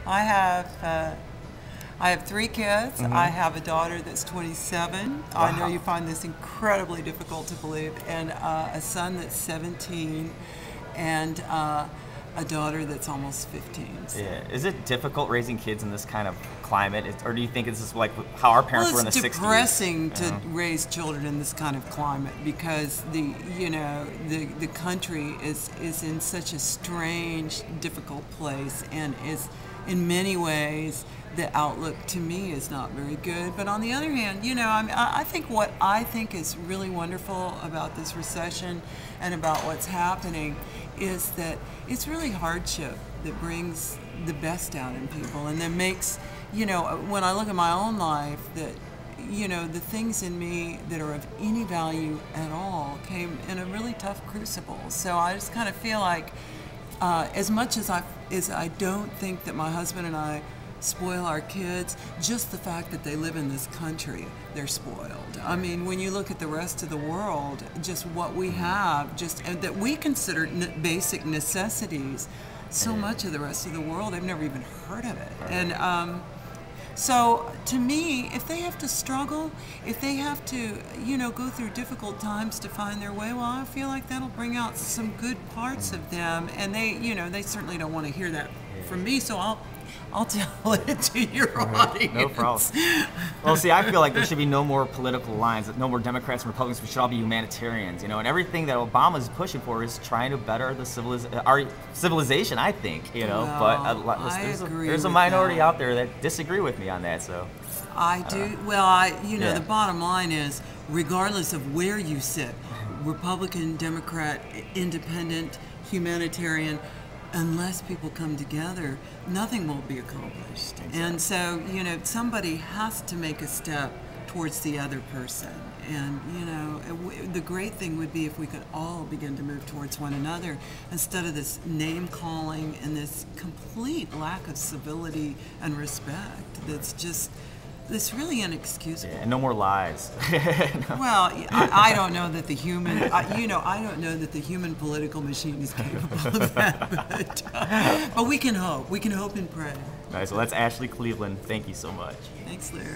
I have I have 3 kids. Mm-hmm. I have a daughter that's 27. I know Wow. you find this incredibly difficult to believe, and a son that's 17, and a daughter that's almost 15. So. Yeah. Is it difficult raising kids in this kind of climate, or do you think it's just like how our parents were in the 60s? It's depressing to raise children in this kind of climate because the country is in such a strange, difficult place, and is in many ways the outlook to me is not very good. But on the other hand, I think what I think is really wonderful about this recession and about what's happening is that it's really hardship that brings the best out in people and that makes, when I look at my own life, that, the things in me that are of any value at all came in a really tough crucible. So I just kind of feel like, as much as I don't think that my husband and I spoil our kids, just the fact that they live in this country, they're spoiled. I mean, when you look at the rest of the world, just what we have, and that we consider basic necessities, so much of the rest of the world, they've never even heard of it. And so to me, if they have to struggle, if they have to, go through difficult times to find their way, well, I feel like that'll bring out some good parts of them. And they certainly don't want to hear that from me, so I'll tell it to your audience. No problem. Well, see, I feel like there should be no more political lines, no more Democrats and Republicans. We should all be humanitarians, and everything that Obama is pushing for is trying to better our civilization, I think, Well, but there's a minority out there that disagree with me on that, so. I do. Well, the bottom line is, regardless of where you sit, Republican, Democrat, Independent, humanitarian, unless people come together, nothing will be accomplished. Exactly. And so, somebody has to make a step towards the other person. And, the great thing would be if we could all begin to move towards one another instead of this name calling and this complete lack of civility and respect that's really inexcusable. Yeah, and no more lies. No. Well, I don't know that the human, I don't know that the human political machine is capable of that. But we can hope. We can hope and pray. All right, so that's Ashley Cleveland. Thank you so much. Thanks, Larry.